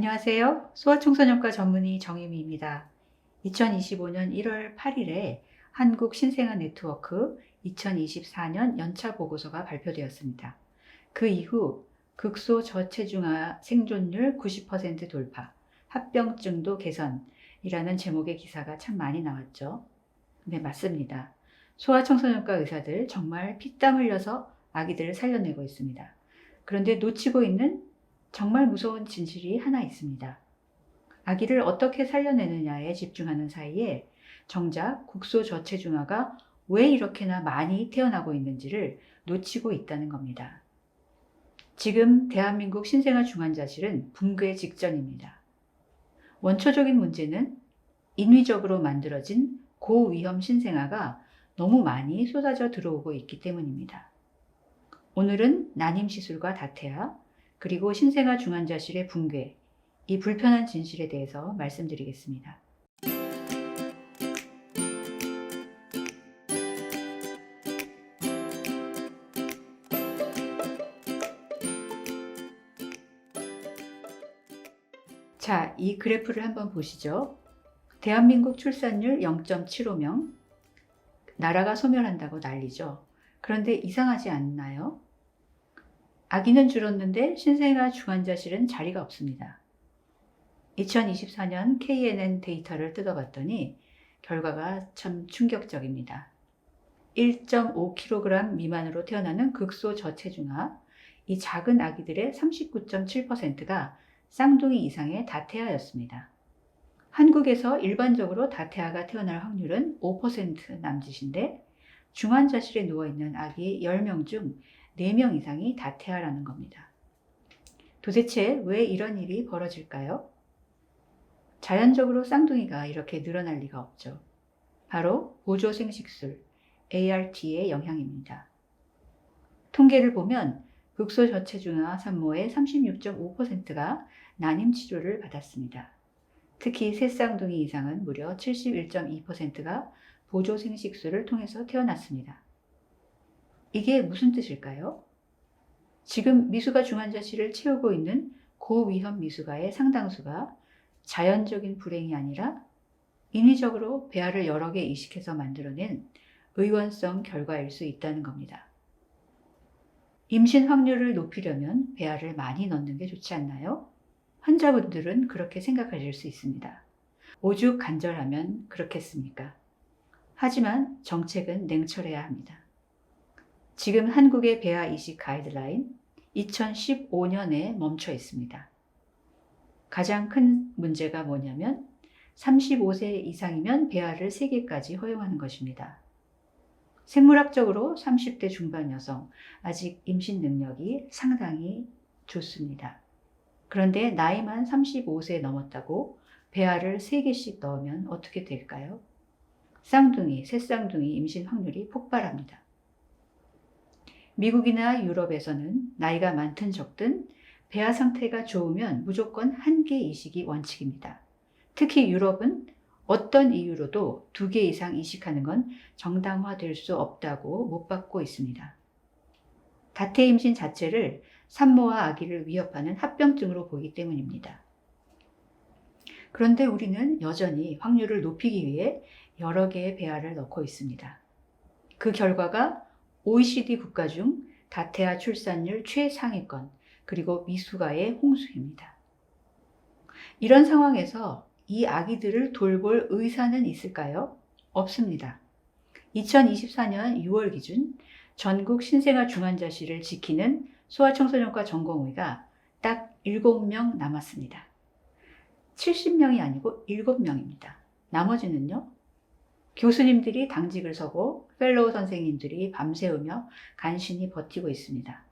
안녕하세요. 소아청소년과 전문의 정유미입니다. 2025년 1월 8일에 한국신생아 네트워크 2024년 연차 보고서가 발표되었습니다. 그 이후 극소 저체중아 생존율 90% 돌파, 합병증도 개선이라는 제목의 기사가 참 많이 나왔죠. 네, 맞습니다. 소아청소년과 의사들 정말 피땀 흘려서 아기들을 살려내고 있습니다. 그런데 놓치고 있는 정말 무서운 진실이 하나 있습니다. 아기를 어떻게 살려내느냐에 집중하는 사이에 정작 국소저체중아가 왜 이렇게나 많이 태어나고 있는지를 놓치고 있다는 겁니다. 지금 대한민국 신생아 중환자실은 붕괴 직전입니다. 원초적인 문제는 인위적으로 만들어진 고위험 신생아가 너무 많이 쏟아져 들어오고 있기 때문입니다. 오늘은 난임시술과 다태아, 그리고 신생아 중환자실의 붕괴, 이 불편한 진실에 대해서 말씀드리겠습니다. 자, 이 그래프를 한번 보시죠. 대한민국 출산율 0.75명, 나라가 소멸한다고 난리죠. 그런데 이상하지 않나요? 아기는 줄었는데 신생아 중환자실은 자리가 없습니다. 2024년 KNN 데이터를 뜯어봤더니 결과가 참 충격적입니다. 1.5kg 미만으로 태어나는 극소 저체중아, 이 작은 아기들의 39.7%가 쌍둥이 이상의 다태아였습니다. 한국에서 일반적으로 다태아가 태어날 확률은 5% 남짓인데 중환자실에 누워있는 아기 10명 중 4명 이상이 다태아라는 겁니다. 도대체 왜 이런 일이 벌어질까요? 자연적으로 쌍둥이가 이렇게 늘어날 리가 없죠. 바로 보조생식술, ART의 영향입니다. 통계를 보면 극소저체중아 산모의 36.5%가 난임치료를 받았습니다. 특히 새 쌍둥이 이상은 무려 71.2%가 보조생식술을 통해서 태어났습니다. 이게 무슨 뜻일까요? 지금 미숙아 중환자실을 채우고 있는 고위험 미숙아의 상당수가 자연적인 불행이 아니라 인위적으로 배아를 여러 개 이식해서 만들어낸 의원성 결과일 수 있다는 겁니다. 임신 확률을 높이려면 배아를 많이 넣는 게 좋지 않나요? 환자분들은 그렇게 생각하실 수 있습니다. 오죽 간절하면 그렇겠습니까? 하지만 정책은 냉철해야 합니다. 지금 한국의 배아 이식 가이드라인 2015년에 멈춰 있습니다. 가장 큰 문제가 뭐냐면 35세 이상이면 배아를 3개까지 허용하는 것입니다. 생물학적으로 30대 중반 여성, 아직 임신 능력이 상당히 좋습니다. 그런데 나이만 35세 넘었다고 배아를 3개씩 넣으면 어떻게 될까요? 쌍둥이, 새쌍둥이 임신 확률이 폭발합니다. 미국이나 유럽에서는 나이가 많든 적든 배아 상태가 좋으면 무조건 1개 이식이 원칙입니다. 특히 유럽은 어떤 이유로도 2개 이상 이식하는 건 정당화될 수 없다고 못 받고 있습니다. 다태 임신 자체를 산모와 아기를 위협하는 합병증으로 보기 때문입니다. 그런데 우리는 여전히 확률을 높이기 위해 여러 개의 배아를 넣고 있습니다. 그 결과가 OECD 국가 중 다태아 출산율 최상위권, 그리고 미숙아의 홍수입니다. 이런 상황에서 이 아기들을 돌볼 의사는 있을까요? 없습니다. 2024년 6월 기준 전국 신생아 중환자실을 지키는 소아청소년과 전공의가 딱 7명 남았습니다. 70명이 아니고 7명입니다. 나머지는요? 교수님들이 당직을 서고 펠로우 선생님들이 밤새우며 간신히 버티고 있습니다.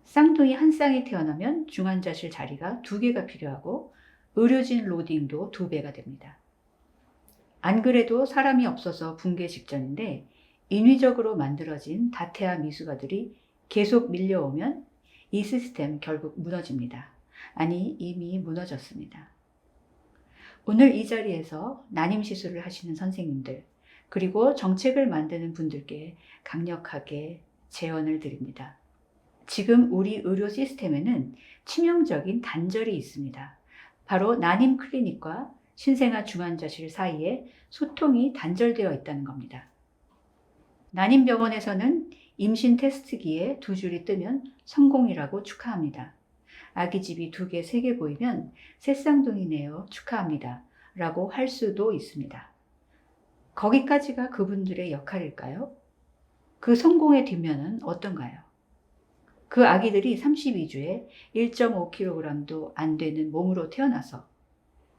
쌍둥이 한 쌍이 태어나면 중환자실 자리가 2개가 필요하고 의료진 로딩도 2배가 됩니다. 안 그래도 사람이 없어서 붕괴 직전인데 인위적으로 만들어진 다태아 미숙아들이 계속 밀려오면 이 시스템 결국 무너집니다. 아니, 이미 무너졌습니다. 오늘 이 자리에서 난임시술을 하시는 선생님들, 그리고 정책을 만드는 분들께 강력하게 제언을 드립니다. 지금 우리 의료 시스템에는 치명적인 단절이 있습니다. 바로 난임 클리닉과 신생아 중환자실 사이에 소통이 단절되어 있다는 겁니다. 난임병원에서는 임신 테스트기에 두 줄이 뜨면 성공이라고 축하합니다. 아기집이 2개, 3개 보이면 새쌍둥이네요. 축하합니다. 라고 할 수도 있습니다. 거기까지가 그분들의 역할일까요? 그 성공의 뒷면은 어떤가요? 그 아기들이 32주에 1.5kg도 안 되는 몸으로 태어나서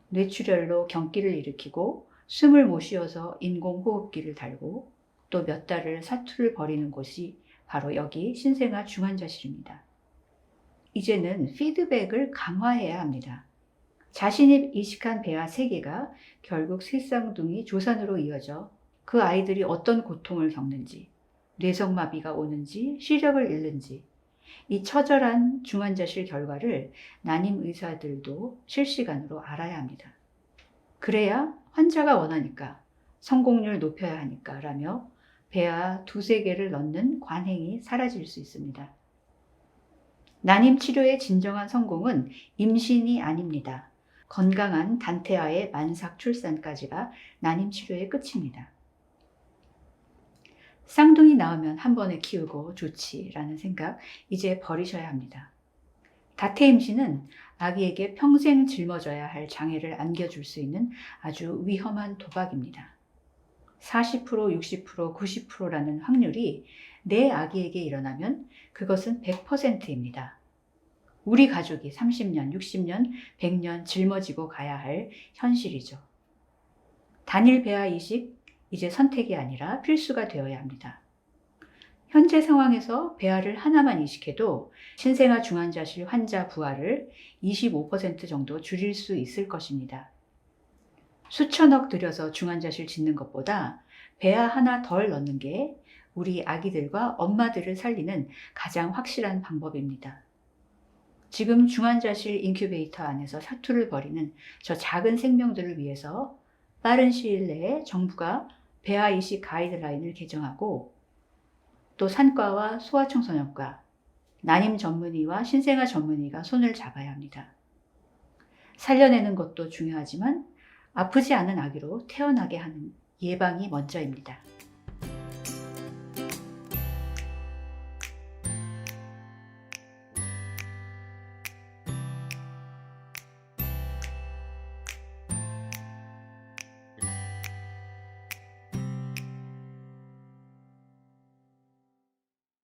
뇌출혈로 경기를 일으키고 숨을 못 쉬어서 인공호흡기를 달고 또 몇 달을 사투를 벌이는 곳이 바로 여기 신생아 중환자실입니다. 이제는 피드백을 강화해야 합니다. 자신이 이식한 배아 3개가 결국 새쌍둥이 조산으로 이어져 그 아이들이 어떤 고통을 겪는지, 뇌성마비가 오는지, 시력을 잃는지 이 처절한 중환자실 결과를 난임 의사들도 실시간으로 알아야 합니다. 그래야 환자가 원하니까, 성공률 높여야 하니까 라며 배아 2-3개를 넣는 관행이 사라질 수 있습니다. 난임 치료의 진정한 성공은 임신이 아닙니다. 건강한 단태아의 만삭 출산까지가 난임 치료의 끝입니다. 쌍둥이 낳으면 한 번에 키우고 좋지라는 생각 이제 버리셔야 합니다. 다태 임신은 아기에게 평생 짊어져야 할 장애를 안겨줄 수 있는 아주 위험한 도박입니다. 40%, 60%, 90%라는 확률이 내 아기에게 일어나면 그것은 100%입니다. 우리 가족이 30년, 60년, 100년 짊어지고 가야 할 현실이죠. 단일 배아 이식, 이제 선택이 아니라 필수가 되어야 합니다. 현재 상황에서 배아를 하나만 이식해도 신생아 중환자실 환자 부하를 25% 정도 줄일 수 있을 것입니다. 수천억 들여서 중환자실 짓는 것보다 배아 하나 덜 넣는 게 우리 아기들과 엄마들을 살리는 가장 확실한 방법입니다. 지금 중환자실 인큐베이터 안에서 사투를 벌이는 저 작은 생명들을 위해서 빠른 시일 내에 정부가 배아 이식 가이드라인을 개정하고 또 산과와 소아청소년과 난임 전문의와 신생아 전문의가 손을 잡아야 합니다. 살려내는 것도 중요하지만 아프지 않은 아기로 태어나게 하는 예방이 먼저입니다.